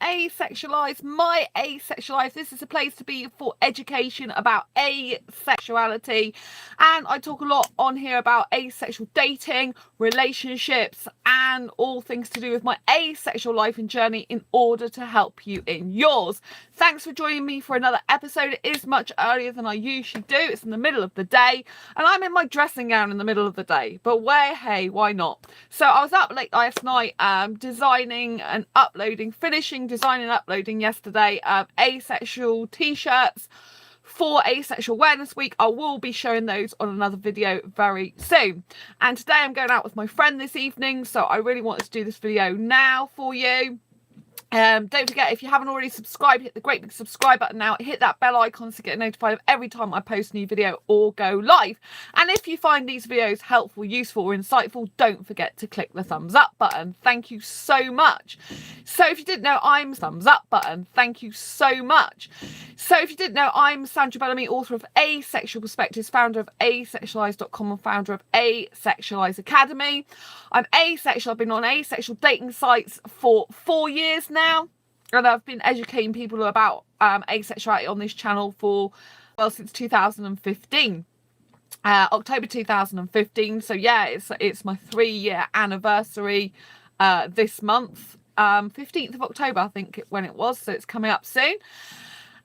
Asexualise, my asexual life. This is a place to be for education about asexuality, and I talk a lot on here about asexual dating, relationships, and all things to do with my asexual life and journey in order to help you in yours. Thanks for joining me for another episode. It is much earlier than I usually do. It's in the middle of the day, and I'm in my dressing gown in the middle of the day, but hey, why not? So I was up late last night designing and uploading, finishing designing and uploading yesterday asexual t-shirts for Asexual Awareness Week. I will be showing those on another video very soon. And today I'm going out with my friend this evening, so I really wanted to do this video now for you. Don't forget, if you haven't already subscribed, hit the great big subscribe button now. Hit that bell icon to get notified of every time I post a new video or go live. And if you find these videos helpful, useful or insightful, don't forget to click the thumbs up button. Thank you so much. So if you didn't know, I'm thumbs up button. Thank you so much. So if you didn't know, I'm Sandra Bellamy, author of Asexual Perspectives, founder of asexualise.com and founder of Asexualise Academy. I'm asexual. I've been on asexual dating sites for 4 years now, and I've been educating people about asexuality on this channel for, well, since 2015. October 2015. So yeah, it's my 3-year anniversary this month, 15th of October I think when it was, so it's coming up soon.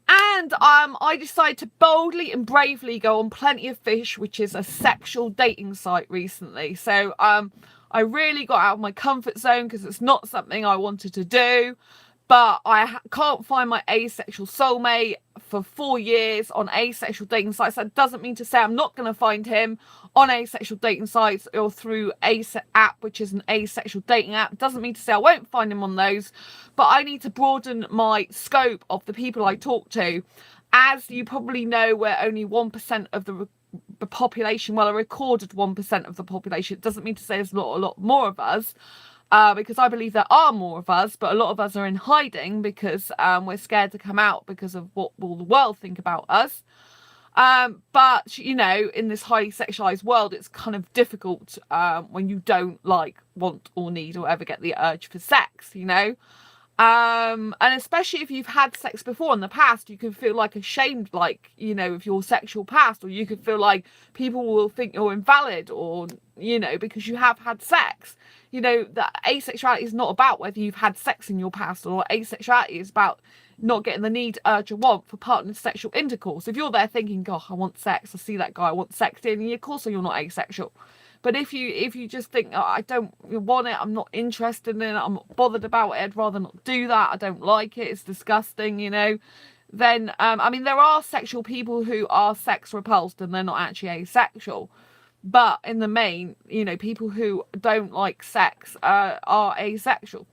And I decided to boldly and bravely go on Plenty of Fish, which is a sexual dating site, recently. So I really got out of my comfort zone because it's not something I wanted to do. But I can't find my asexual soulmate for 4 years on asexual dating sites. That doesn't mean to say I'm not going to find him on asexual dating sites or through Ace app, which is an asexual dating app. Doesn't mean to say I won't find him on those. But I need to broaden my scope of the people I talk to. As you probably know, we're only 1% of the population. Well, a recorded 1% of the population. It doesn't mean to say there's not a lot more of us. Because I believe there are more of us, but a lot of us are in hiding because we're scared to come out because of what will the world think about us. But, you know, in this highly sexualized world, it's kind of difficult when you don't want or need or ever get the urge for sex, you know. And especially if you've had sex before in the past, you can feel ashamed, you know, of your sexual past, or you could feel like people will think you're invalid, or, you know, because you have had sex. You know, that asexuality is not about whether you've had sex in your past, or asexuality is about not getting the need, urge, or want for partner sexual intercourse. If you're there thinking, God, I want sex, I see that guy, I want sex in, of course you're not asexual. But if you just think, oh, I don't want it, I'm not interested in it, I'm not bothered about it, I'd rather not do that, I don't like it, it's disgusting, you know, then, I mean, there are sexual people who are sex repulsed and they're not actually asexual. But in the main, you know, people who don't like sex are asexual.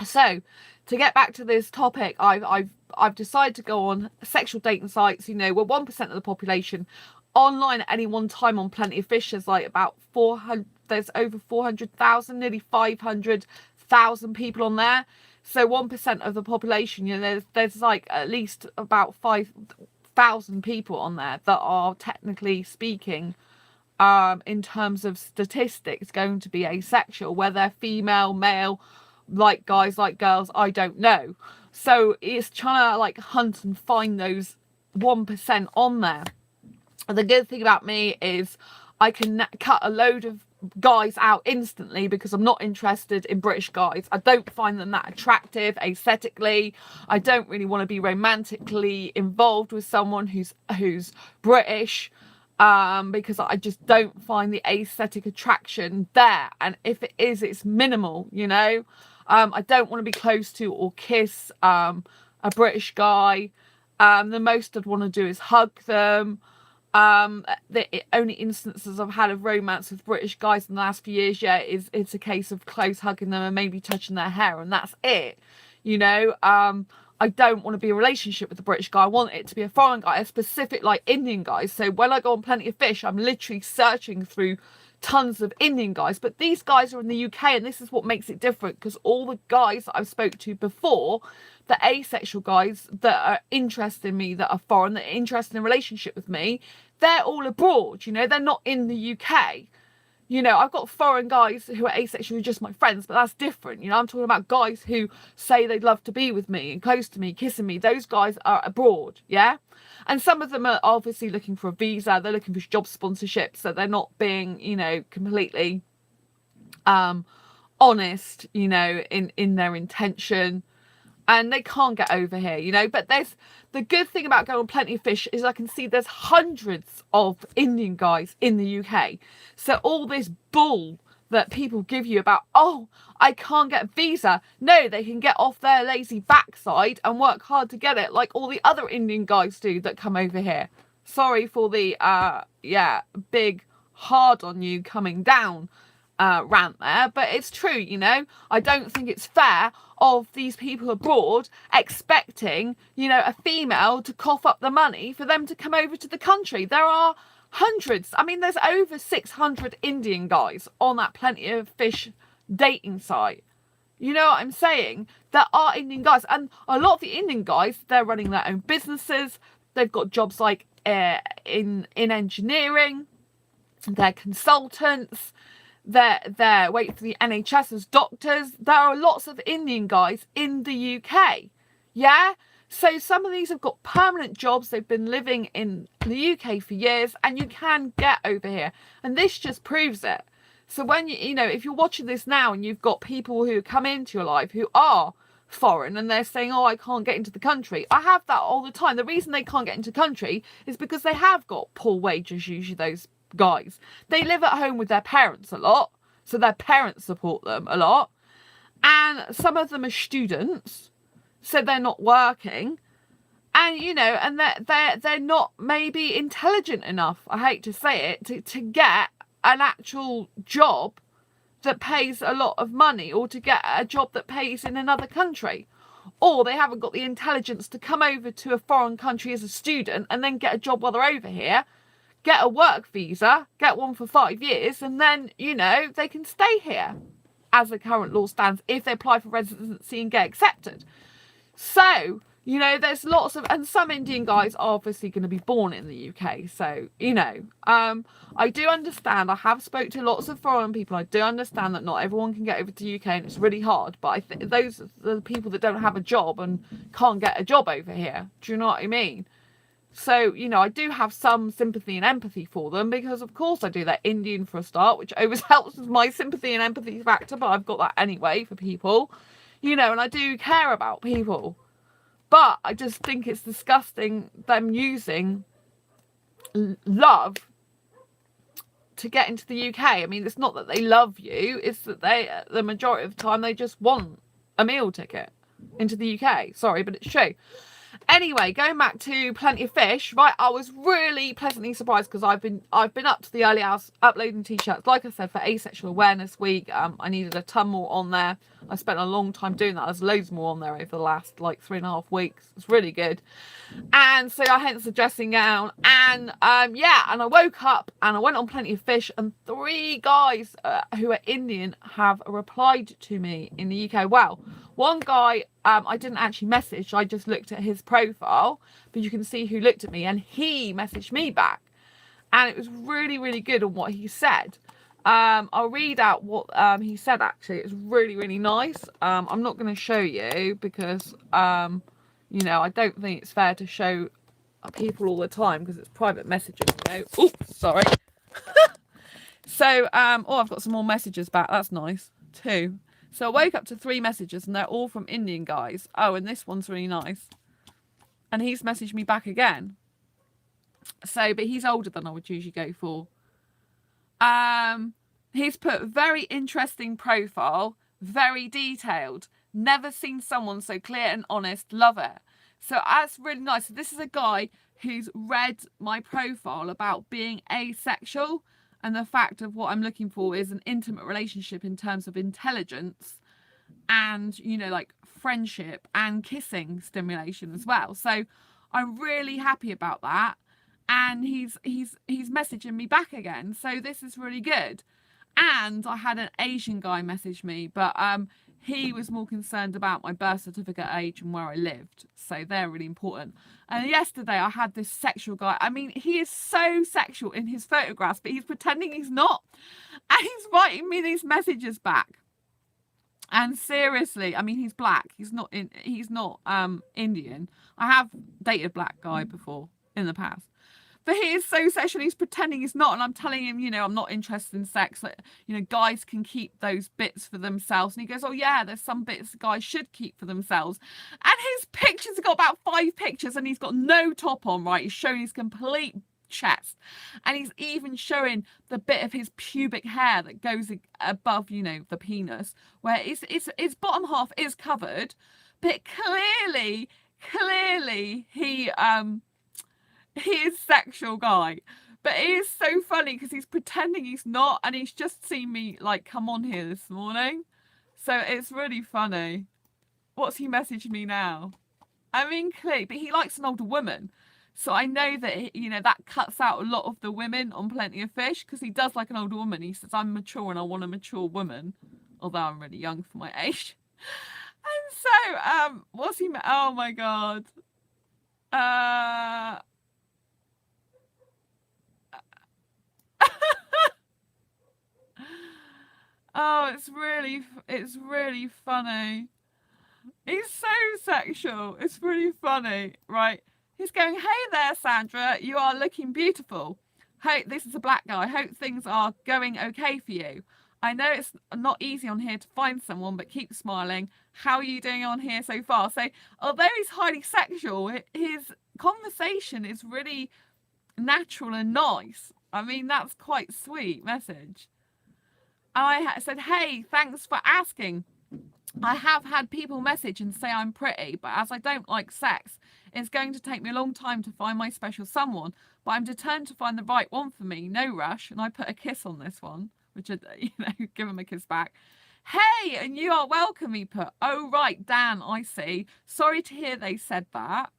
So, to get back to this topic, I've decided to go on sexual dating sites. You know, we're 1% of the population. Online at any one time on Plenty of Fish, there's about 400. There's over 400,000, nearly 500,000 people on there. So 1% of the population. You know, there's at least about 5,000 people on there that are technically speaking, in terms of statistics, going to be asexual. Whether they're female, male, like guys, like girls, I don't know. So it's trying to hunt and find those 1% on there. And the good thing about me is I can cut a load of guys out instantly because I'm not interested in British guys. I don't find them that attractive aesthetically. I don't really want to be romantically involved with someone who's British. Because I just don't find the aesthetic attraction there, and if it is, it's minimal, you know. I don't want to be close to or kiss a British guy. The most I'd want to do is hug them. The only instances I've had of romance with British guys in the last few years, yeah, it's a case of close hugging them and maybe touching their hair, and that's it, you know. I don't want to be in a relationship with a British guy. I want it to be a foreign guy, a specific Indian guys. So when I go on Plenty of Fish, I'm literally searching through tons of Indian guys. But these guys are in the UK, and this is what makes it different, because all the guys that I've spoke to before, the asexual guys that are interested in me, that are foreign, that are interested in a relationship with me, they're all abroad, you know. They're not in the UK. You know, I've got foreign guys who are asexual who are just my friends, but that's different. You know, I'm talking about guys who say they'd love to be with me and close to me, kissing me. Those guys are abroad, yeah? And some of them are obviously looking for a visa. They're looking for job sponsorship, so they're not being, you know, completely honest, you know, in their intention. And they can't get over here, you know. But there's the good thing about going on Plenty of Fish is I can see there's hundreds of Indian guys in the UK. So all this bull that people give you about, oh, I can't get a visa. No, they can get off their lazy backside and work hard to get it, like all the other Indian guys do that come over here. Sorry for the big hard on you coming down rant there, but it's true, you know. I don't think it's fair of these people abroad expecting, you know, a female to cough up the money for them to come over to the country. There are hundreds, I mean, there's over 600 Indian guys on that Plenty of Fish dating site. You know what I'm saying? There are Indian guys, and a lot of the Indian guys, they're running their own businesses. They've got jobs like in engineering. They're consultants. They're waiting for the NHS as doctors. There are lots of Indian guys in the UK. Yeah? So some of these have got permanent jobs. They've been living in the UK for years, and you can get over here. And this just proves it. So when you know, if you're watching this now and you've got people who come into your life who are foreign and they're saying, oh, I can't get into the country. I have that all the time. The reason they can't get into the country is because they have got poor wages, usually those guys. They live at home with their parents a lot, so their parents support them a lot, and some of them are students, so they're not working, and you know, and they're not maybe intelligent enough, I hate to say it, to get an actual job that pays a lot of money, or to get a job that pays in another country, or they haven't got the intelligence to come over to a foreign country as a student and then get a job while they're over here, get a work visa, get one for 5 years, and then, you know, they can stay here as the current law stands if they apply for residency and get accepted. So, you know, there's lots of, and some Indian guys are obviously going to be born in the UK. So, you know, I do understand. I have spoke to lots of foreign people. I do understand that not everyone can get over to the UK and it's really hard. But I think those are the people that don't have a job and can't get a job over here. Do you know what I mean? So, you know, I do have some sympathy and empathy for them because, of course, I do. They're Indian for a start, which always helps with my sympathy and empathy factor, but I've got that anyway for people, you know, and I do care about people. But I just think it's disgusting them using love to get into the UK. I mean, it's not that they love you, it's that the majority of the time, they just want a meal ticket into the UK. Sorry, but it's true. Anyway, going back to Plenty of Fish, right, I was really pleasantly surprised because I've been up to the early hours uploading t-shirts, like I said, for Asexual Awareness Week. I needed a ton more on there. I spent a long time doing that. There's loads more on there over the last like 3.5 weeks. It's really good. And so I hence the dressing gown, and yeah, and I woke up and I went on Plenty of Fish, and 3 guys who are Indian have replied to me in the UK. Well, one guy I didn't actually message, I just looked at his profile, but you can see who looked at me, and he messaged me back, and it was really, really good on what he said. I'll read out what he said. Actually, it's really, really nice. I'm not going to show you because you know, I don't think it's fair to show people all the time because it's private messages, you know. Oh, sorry. So oh, I've got some more messages back. That's nice. 2. So I woke up to 3 messages, and they're all from Indian guys. Oh, and this one's really nice. And he's messaged me back again. So, but he's older than I would usually go for. He's put very interesting profile, very detailed. Never seen someone so clear and honest. Love it. So that's really nice. So this is a guy who's read my profile about being asexual. And the fact of what I'm looking for is an intimate relationship in terms of intelligence and, you know, like friendship and kissing stimulation as well. So I'm really happy about that. And he's messaging me back again. So this is really good. And I had an Asian guy message me, but He was more concerned about my birth certificate age and where I lived. So they're really important. And yesterday I had this sexual guy. I mean, he is so sexual in his photographs, but he's pretending he's not. And he's writing me these messages back. And seriously, I mean, he's black. He's not Indian. I have dated a black guy before in the past. But he is so sexual. He's pretending he's not. And I'm telling him, you know, I'm not interested in sex. Like, you know, guys can keep those bits for themselves. And he goes, oh, yeah, there's some bits guys should keep for themselves. And his pictures have got about 5 pictures and he's got no top on, right? He's showing his complete chest. And he's even showing the bit of his pubic hair that goes above, you know, the penis, where its bottom half is covered. But clearly, he is sexual guy, but it is so funny because he's pretending he's not, and he's just seen me like come on here this morning, so it's really funny. What's he messaged me now? I mean, clearly, but he likes an older woman, so I know that, you know, that cuts out a lot of the women on Plenty of Fish, because he does like an older woman. He says, I'm mature and I want a mature woman, although I'm really young for my age. And so what's he oh my god, oh, it's really funny. He's so sexual. It's really funny, right? He's going, hey there, Sandra, you are looking beautiful. Hey, this is a black guy. I hope things are going okay for you. I know it's not easy on here to find someone, but keep smiling. How are you doing on here so far? So, although he's highly sexual, his conversation is really natural and nice. I mean, that's quite sweet message. I said, hey, thanks for asking. I have had people message and say I'm pretty, but as I don't like sex, it's going to take me a long time to find my special someone, but I'm determined to find the right one for me. No rush. And I put a kiss on this one, which, you know, give him a kiss back. Hey, and you are welcome, he put. Oh, right, Dan, I see. Sorry to hear they said that.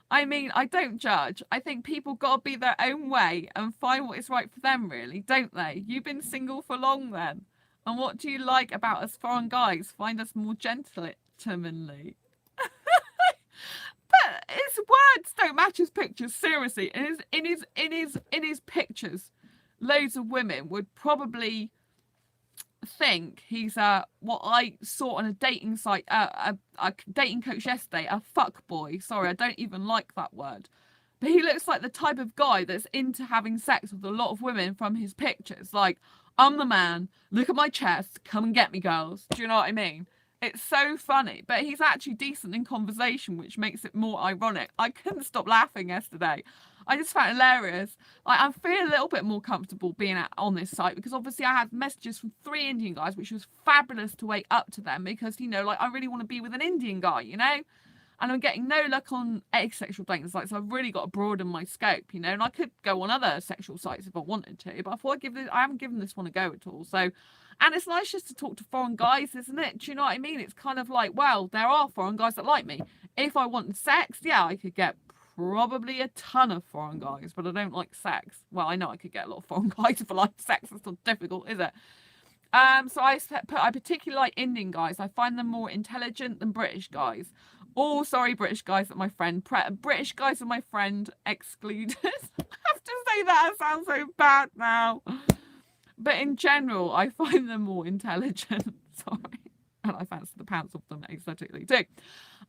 I mean, I don't judge. I think people got to be their own way and find what is right for them, really, don't they? You've been single for long then. And what do you like about us foreign guys? Find us more gentlemanly. But his words don't match his pictures, seriously. In his pictures, loads of women would probably think he's what I saw on a dating site, a dating coach yesterday, a fuck boy. Sorry, I don't even like that word. But he looks like the type of guy that's into having sex with a lot of women from his pictures. Like, I'm the man, look at my chest, come and get me, girls. Do you know what I mean? It's so funny. But he's actually decent in conversation, which makes it more ironic. I couldn't stop laughing yesterday. I just found it hilarious. I feel a little bit more comfortable being on this site, because obviously I had messages from 3 Indian guys, which was fabulous to wake up to them, because, you know, like, I really want to be with an Indian guy, you know? And I'm getting no luck on asexual dating sites, so I've really got to broaden my scope, you know. And I could go on other sexual sites if I wanted to, but I thought I haven't given this one a go at all. So, and it's nice just to talk to foreign guys, isn't it? Do you know what I mean? It's kind of like, well, there are foreign guys that like me. If I wanted sex, yeah, I could get probably a ton of foreign guys, but I don't like sex. Well, I know I could get a lot of foreign guys if I like sex. It's not difficult, is it? So I particularly like Indian guys. I find them more intelligent than British guys. Oh, sorry, British guys that my friend. British guys are my friend excluded. I have to say that. It sounds so bad now. But in general, I find them more intelligent. Sorry. And I fancy the pants off them aesthetically too.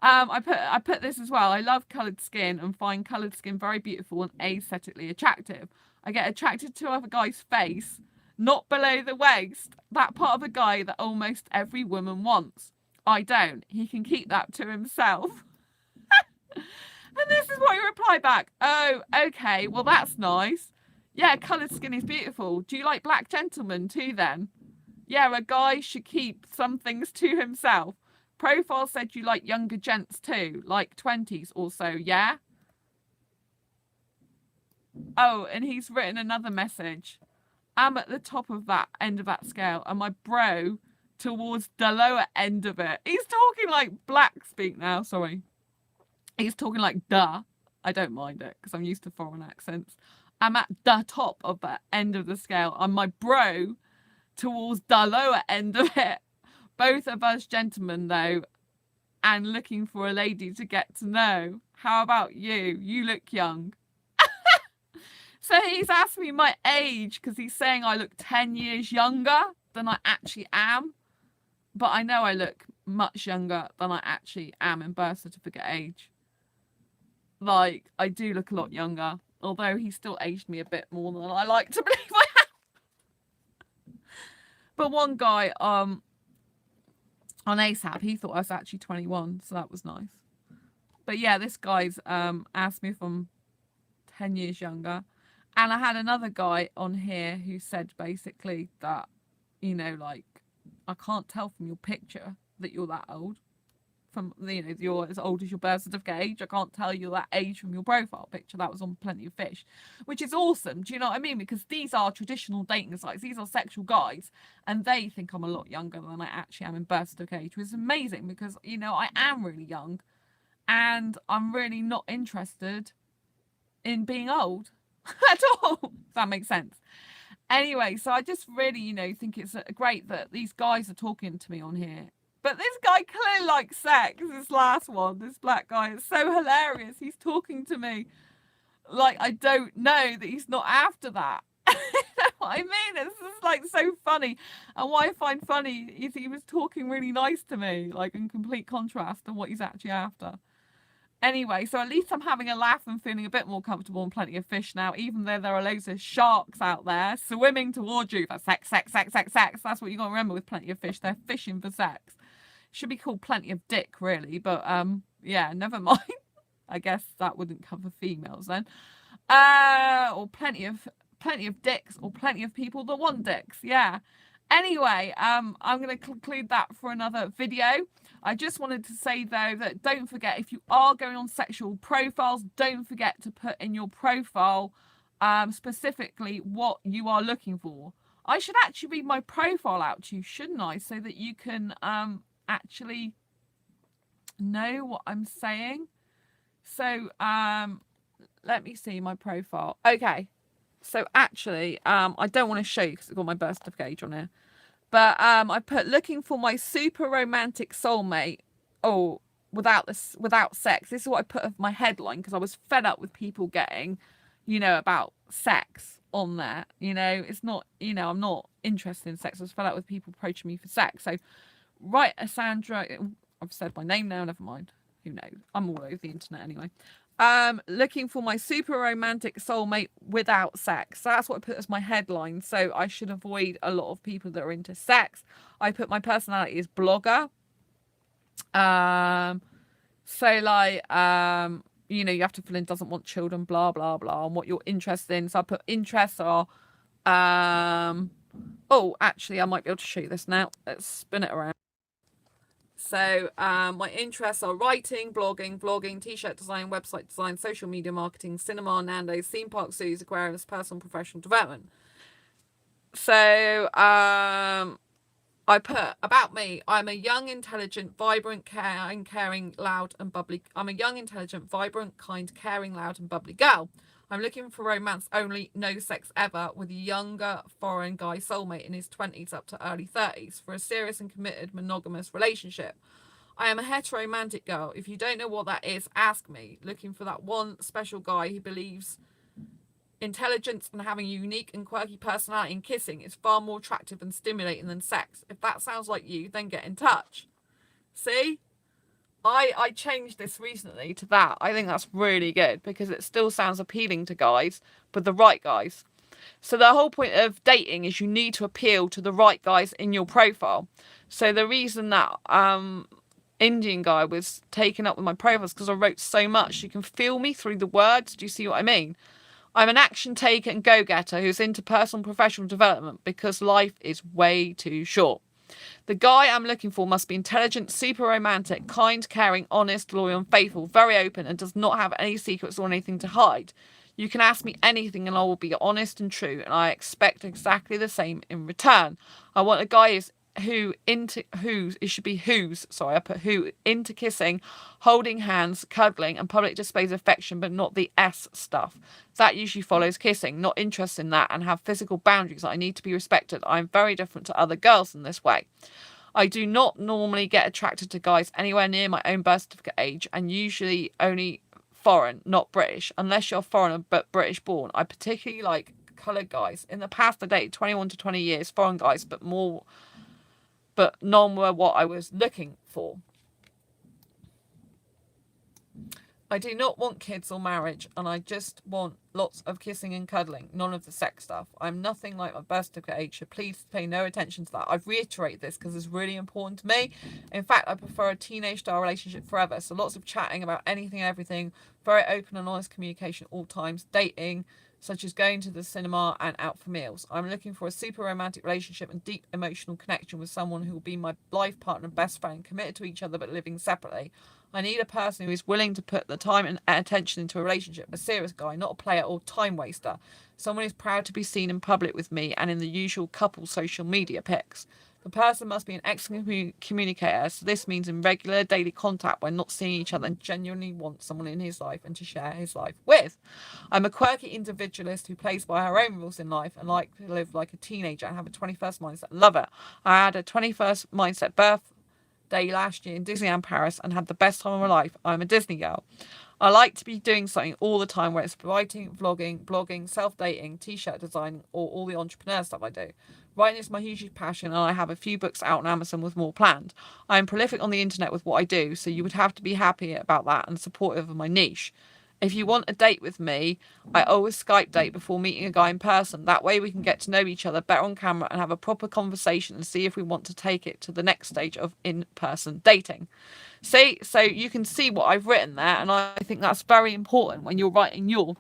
I put this as well. I love coloured skin and find coloured skin very beautiful and aesthetically attractive. I get attracted to a guy's face, not below the waist. That part of a guy that almost every woman wants. I don't. He can keep that to himself. And this is what he replied back. Oh, okay. Well, that's nice. Yeah, coloured skin is beautiful. Do you like black gentlemen too then? Yeah, a guy should keep some things to himself. Profile said you like younger gents too, like 20s or so, yeah? Oh, and he's written another message. I'm at the top of that end of that scale, and my bro towards the lower end of it. He's talking like black speak now, sorry. He's talking like duh. I don't mind it because I'm used to foreign accents. I'm at the top of that end of the scale, and my bro towards the lower end of it. Both of us gentlemen, though, and looking for a lady to get to know. How about you? You look young. So he's asked me my age because he's saying I look 10 years younger than I actually am. But I know I look much younger than I actually am in birth certificate age. Like, I do look a lot younger. Although he still aged me a bit more than I like to believe I have. But one guy on ASAP, he thought I was actually 21. So that was nice. But yeah, this guy's asked me if I'm 10 years younger. And I had another guy on here who said basically that, you know, like, I can't tell from your picture that you're that old. From, you know, you're as old as your birth certificate age. I can't tell you that age from your profile picture. That was on Plenty of Fish, which is awesome. Do you know what I mean? Because these are traditional dating sites. These are sexual guys, and they think I'm a lot younger than I actually am in birth certificate age, which is amazing because, you know, I am really young, and I'm really not interested in being old at all. If that makes sense. Anyway, so I just really, you know, think it's great that these guys are talking to me on here. But this guy clearly likes sex. This last one, this black guy, is so hilarious. He's talking to me like I don't know that he's not after that. You know what I mean? It's just like so funny. And what I find funny is he was talking really nice to me, like in complete contrast to what he's actually after. Anyway, so at least I'm having a laugh and feeling a bit more comfortable on Plenty of Fish now, even though there are loads of sharks out there swimming towards you for sex, sex, sex, sex, sex. That's what you got to remember with Plenty of Fish. They're fishing for sex. Should be called Plenty of Dick, really, but yeah, never mind. I guess that wouldn't cover females then. Or plenty of dicks, or plenty of people that want dicks. Yeah. Anyway, I'm going to conclude that for another video. I just wanted to say, though, that don't forget, if you are going on sexual profiles, don't forget to put in your profile specifically what you are looking for. I should actually read my profile out to you, shouldn't I? So that you can actually know what I'm saying. So let me see my profile. Okay. So actually, I don't want to show you because it's got my birth certificate age on here. But I put looking for my super romantic soulmate. Oh, without sex. This is what I put as my headline because I was fed up with people getting, you know, about sex on there. You know, it's not, you know, I'm not interested in sex. I was fed up with people approaching me for sex. So, right, Sandra. I've said my name now. Never mind. Who knows? I'm all over the internet anyway. Looking for my super romantic soulmate without sex. So that's what I put as my headline. So I should avoid a lot of people that are into sex. I put my personality as blogger. So like, you know, you have to fill in doesn't want children, blah, blah, blah, and what you're interested in. So I put interests are, oh, actually, I might be able to show you this now. Let's spin it around. So my interests are writing, blogging, t-shirt design, website design, social media marketing, cinema, Nando's, theme parks, zoos, aquariums, personal and professional development. So I put about me. I'm a young, intelligent, vibrant, caring, loud and bubbly. I'm a young, intelligent, vibrant, kind, caring, loud and bubbly girl. I'm looking for romance only, no sex ever, with a younger foreign guy soulmate in his 20s up to early 30s for a serious and committed monogamous relationship. I am a heteromantic girl. If you don't know what that is, ask me. Looking for that one special guy who believes intelligence and having a unique and quirky personality and kissing is far more attractive and stimulating than sex. If that sounds like you, then get in touch. See? I changed this recently to that. I think that's really good because it still sounds appealing to guys, but the right guys. So the whole point of dating is you need to appeal to the right guys in your profile. So the reason that Indian guy was taken up with my profile is because I wrote so much. You can feel me through the words. Do you see what I mean? I'm an action taker and go-getter who's into personal and professional development because life is way too short. The guy I'm looking for must be intelligent, super romantic, kind, caring, honest, loyal and faithful, very open and does not have any secrets or anything to hide. You can ask me anything and I will be honest and true, and I expect exactly the same in return. I want a guy who into kissing, holding hands, cuddling and public displays of affection, but not the S stuff. That usually follows kissing. Not interested in that and have physical boundaries. I need to be respected. I'm very different to other girls in this way. I do not normally get attracted to guys anywhere near my own birth certificate age, and usually only foreign, not British, unless you're foreigner but British born. I particularly like coloured guys. In the past, I dated 21 to 20 years foreign guys, but none were what I was looking for. I do not want kids or marriage, and I just want lots of kissing and cuddling, none of the sex stuff. I'm nothing like my birth certificate age, so please pay no attention to that. I've reiterated this because it's really important to me. In fact, I prefer a teenage-style relationship forever, so lots of chatting about anything and everything, very open and honest communication at all times, dating, such as going to the cinema and out for meals. I'm looking for a super romantic relationship and deep emotional connection with someone who will be my life partner and best friend, committed to each other but living separately. I need a person who is willing to put the time and attention into a relationship, a serious guy, not a player or time waster. Someone who's proud to be seen in public with me and in the usual couple social media pics. The person must be an excellent communicator, so this means in regular daily contact when not seeing each other, and genuinely want someone in his life and to share his life with. I'm a quirky individualist who plays by her own rules in life and like to live like a teenager and have a 21st mindset. Love it. I had a 21st mindset birthday last year in Disneyland Paris and had the best time of my life. I'm a Disney girl. I like to be doing something all the time, whether it's writing, vlogging, blogging, self-dating, t-shirt designing, or all the entrepreneur stuff I do. Writing is my huge passion, and I have a few books out on Amazon with more planned. I am prolific on the internet with what I do, so you would have to be happy about that and supportive of my niche. If you want a date with me, I always Skype date before meeting a guy in person. That way we can get to know each other better on camera and have a proper conversation and see if we want to take it to the next stage of in-person dating. See, so you can see what I've written there, and I think that's very important when you're writing your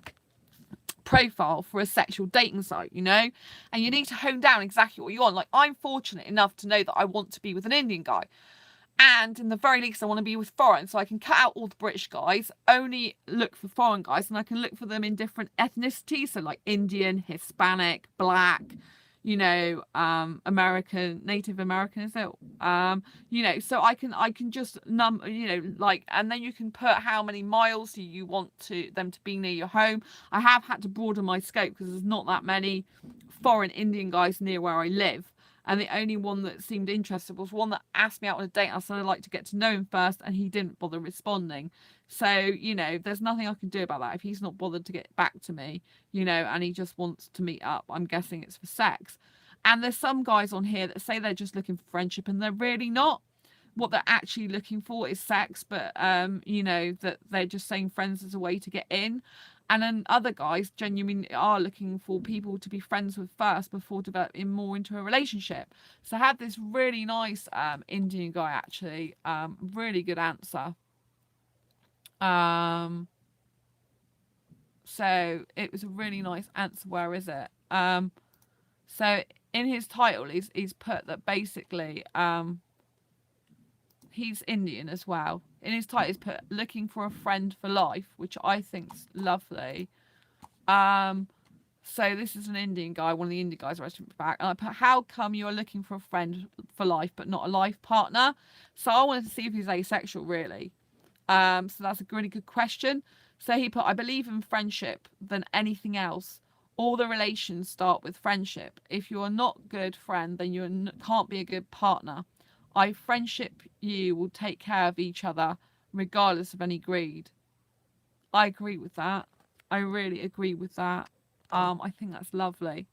profile for a sexual dating site, you know, and you need to hone down exactly what you want. Like, I'm fortunate enough to know that I want to be with an Indian guy, and in the very least I want to be with foreign, so I can cut out all the British guys, only look for foreign guys, and I can look for them in different ethnicities, so like Indian, Hispanic, black, you know, American, Native American, is it? You know, so I can just you know, like, and then you can put how many miles you want them to be near your home. I have had to broaden my scope because there's not that many foreign Indian guys near where I live. And the only one that seemed interested was one that asked me out on a date. I said I'd like to get to know him first, and he didn't bother responding. So, you know, there's nothing I can do about that. If he's not bothered to get back to me, you know, and he just wants to meet up, I'm guessing it's for sex. And there's some guys on here that say they're just looking for friendship, and they're really not. What they're actually looking for is sex, but, you know, that they're just saying friends as a way to get in. And then other guys genuinely are looking for people to be friends with first before developing more into a relationship. So I had this really nice Indian guy, actually, really good answer. So it was a really nice answer. Where is it? So in his title, he's put that basically he's Indian as well. In his title, he's put looking for a friend for life, which I think's lovely. So this is an Indian guy, one of the Indian guys I wrote back, and I put, how come you are looking for a friend for life but not a life partner? So I wanted to see if he's asexual, really. So that's a really good question. So he put, I believe in friendship than anything else. All the relations start with friendship. If you are not a good friend, then you can't be a good partner. Friendship you will take care of each other regardless of any greed. I agree with that. I really agree with that. I think that's lovely.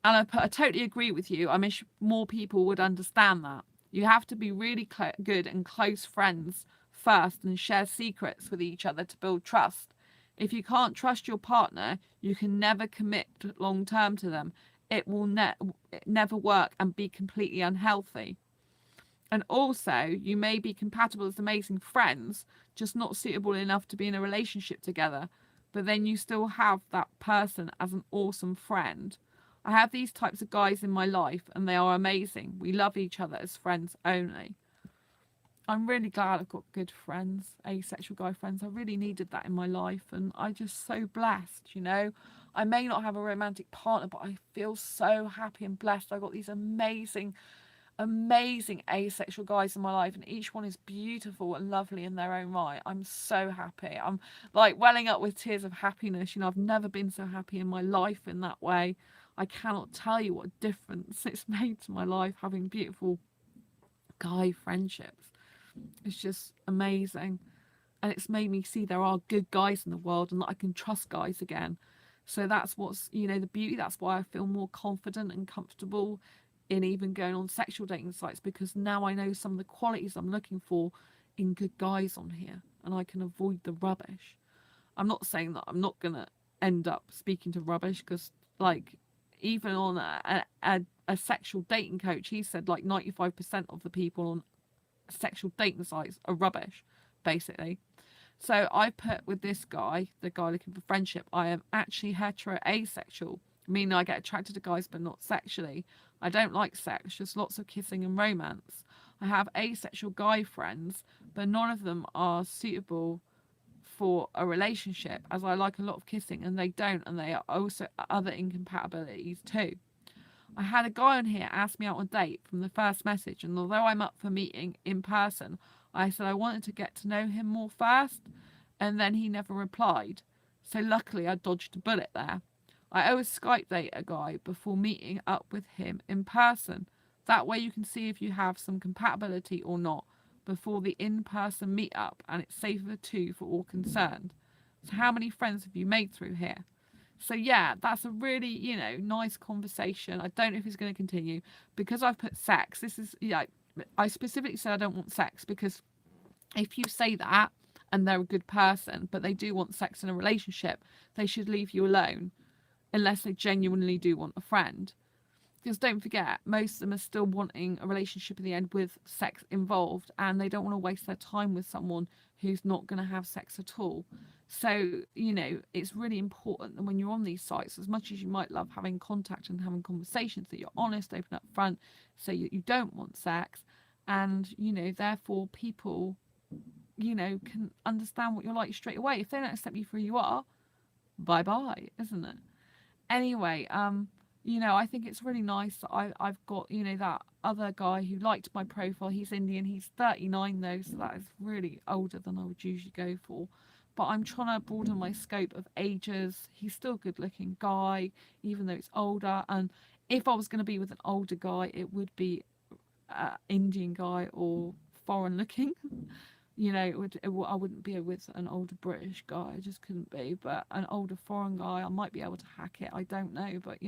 And I totally agree with you. I wish more people would understand that. You have to be really good and close friends first and share secrets with each other to build trust. If you can't trust your partner, you can never commit long term to them. It will never work and be completely unhealthy. And also, you may be compatible as amazing friends, just not suitable enough to be in a relationship together. But then you still have that person as an awesome friend. I have these types of guys in my life, and they are amazing. We love each other as friends only. I'm really glad I've got good friends, asexual guy friends. I really needed that in my life, and I'm just so blessed, you know. I may not have a romantic partner, but I feel so happy and blessed. I've got these amazing asexual guys in my life, and each one is beautiful and lovely in their own right. I'm so happy. I'm like welling up with tears of happiness. You know, I've never been so happy in my life in that way. I cannot tell you what a difference it's made to my life having beautiful guy friendships. It's just amazing. And it's made me see there are good guys in the world and that I can trust guys again. So that's what's, the beauty. That's why I feel more confident and comfortable in even going on sexual dating sites, because now I know some of the qualities I'm looking for in good guys on here, and I can avoid the rubbish. I'm not saying that I'm not gonna end up speaking to rubbish, because like even on a sexual dating coach, he said like 95% of the people on sexual dating sites are rubbish, basically. So I put with this guy, the guy looking for friendship, I am actually hetero asexual, meaning I get attracted to guys but not sexually. I don't like sex, just lots of kissing and romance. I have asexual guy friends, but none of them are suitable for a relationship, as I like a lot of kissing and they don't, and they are also other incompatibilities too. I had a guy on here ask me out on a date from the first message, and although I'm up for meeting in person, I said I wanted to get to know him more first, and then he never replied. So luckily I dodged a bullet there. I always Skype date a guy before meeting up with him in person. That way you can see if you have some compatibility or not before the in-person meet-up, and it's safer too for all concerned. So how many friends have you made through here? So yeah, that's a really, nice conversation. I don't know if it's going to continue because I've put sex. This is, I specifically said I don't want sex, because if you say that and they're a good person, but they do want sex in a relationship, they should leave you alone unless they genuinely do want a friend. Because don't forget, most of them are still wanting a relationship in the end with sex involved, and they don't want to waste their time with someone who's not going to have sex at all. So, it's really important that when you're on these sites, as much as you might love having contact and having conversations, that you're honest, open up front, say you don't want sex, and, therefore people, can understand what you're like straight away. If they don't accept you for who you are, bye bye, isn't it? Anyway, I think it's really nice that I've got, that other guy who liked my profile. He's Indian. He's 39 though, so that is really older than I would usually go for. But I'm trying to broaden my scope of ages. He's still a good looking guy, even though it's older. And if I was going to be with an older guy, it would be an Indian guy or foreign looking. I wouldn't be with an older British guy. I just couldn't be. But an older foreign guy, I might be able to hack it. I don't know. But,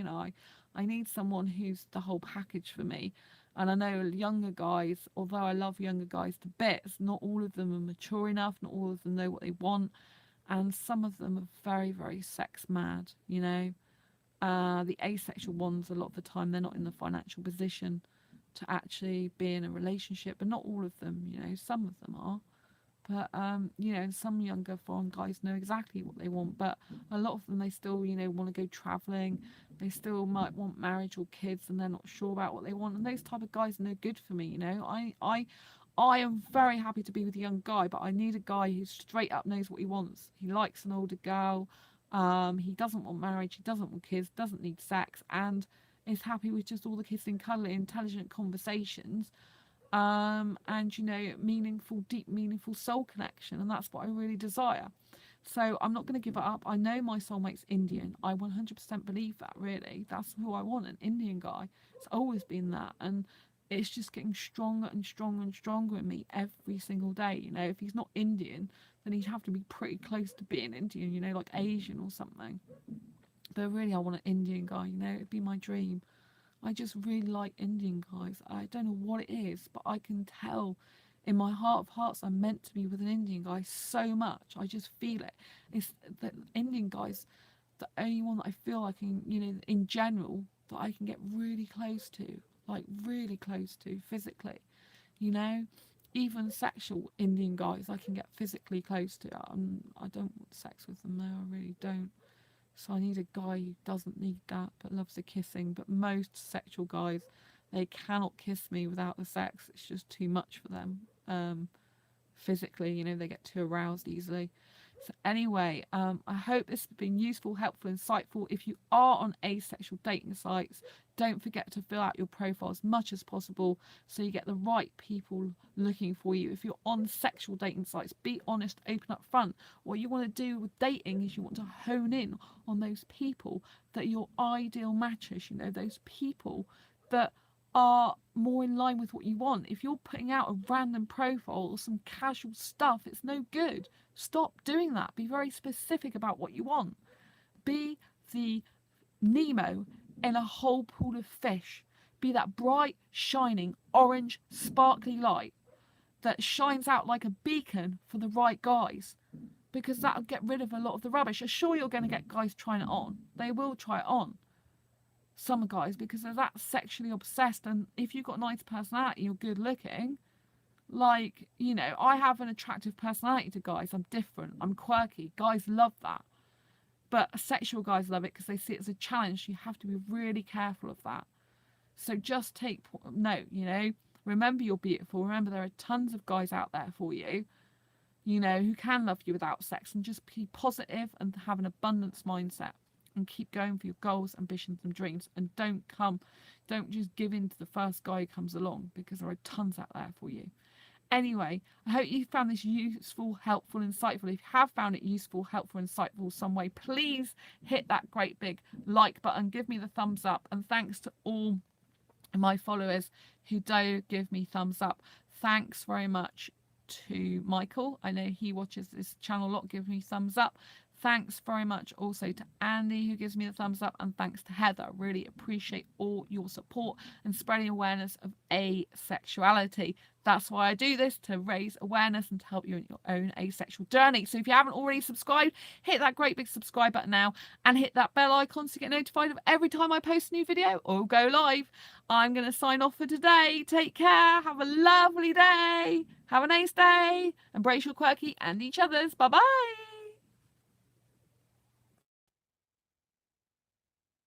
I need someone who's the whole package for me. And I know younger guys, although I love younger guys to bits, not all of them are mature enough. Not all of them know what they want. And some of them are very, very sex mad, The asexual ones, a lot of the time, they're not in the financial position to actually be in a relationship. But not all of them, some of them are. But, some younger foreign guys know exactly what they want. But a lot of them, they still, want to go travelling. They still might want marriage or kids, and they're not sure about what they want. And those type of guys are no good for me, I am very happy to be with a young guy, but I need a guy who straight up knows what he wants. He likes an older girl. He doesn't want marriage. He doesn't want kids. Doesn't need sex. And is happy with just all the kissing, cuddling, intelligent conversations. And meaningful, deep, meaningful soul connection, and that's what I really desire. So I'm not going to give it up. I know my soulmate's Indian. I 100% believe that. Really, that's who I want, an Indian guy. It's always been that, and it's just getting stronger and stronger and stronger in me every single day. If he's not Indian, then he'd have to be pretty close to being Indian, like Asian or something. But really, I want an Indian guy. It'd be my dream. I just really like Indian guys. I don't know what it is, but I can tell in my heart of hearts I'm meant to be with an Indian guy so much. I just feel it. It's the Indian guys, the only one that I feel I can, in general, that I can get really close to, like really close to physically, Even sexual Indian guys I can get physically close to. I don't want sex with them, no, I really don't. So I need a guy who doesn't need that but loves the kissing. But most sexual guys, they cannot kiss me without the sex. It's just too much for them. Physically, they get too aroused easily. So anyway, I hope this has been useful, helpful, insightful. If you are on asexual dating sites, don't forget to fill out your profile as much as possible so you get the right people looking for you. If you're on sexual dating sites, be honest, open up front. What you want to do with dating is you want to hone in on those people that are your ideal matches, those people that are more in line with what you want. If you're putting out a random profile or some casual stuff, it's no good. Stop doing that. Be very specific about what you want. Be the Nemo in a whole pool of fish. Be that bright, shining, orange, sparkly light that shines out like a beacon for the right guys, because that'll get rid of a lot of the rubbish. Sure, you're going to get guys trying it on. They will try it on. Some guys, because they're that sexually obsessed, and if you've got a nice personality, you're good looking. Like, you know, I have an attractive personality to guys. I'm different. I'm quirky. Guys love that. But sexual guys love it because they see it as a challenge. You have to be really careful of that. So just take note, you know. Remember you're beautiful. Remember there are tons of guys out there for you, you know, who can love you without sex, and just be positive and have an abundance mindset and keep going for your goals, ambitions and dreams, and don't just give in to the first guy who comes along, because there are tons out there for you. Anyway, I hope you found this useful, helpful, insightful. If you have found it useful, helpful, insightful some way, please hit that great big like button, give me the thumbs up, and thanks to all my followers who do give me thumbs up. Thanks very much to Michael. I know he watches this channel a lot, give me thumbs up. Thanks very much also to Andy, who gives me the thumbs up, and thanks to Heather. I really appreciate all your support and spreading awareness of asexuality. That's why I do this, to raise awareness and to help you in your own asexual journey. So if you haven't already subscribed, hit that great big subscribe button now, and hit that bell icon to get notified of every time I post a new video or go live. I'm going to sign off for today. Take care. Have a lovely day. Have a nice day. Embrace your quirky and each other's. Bye bye.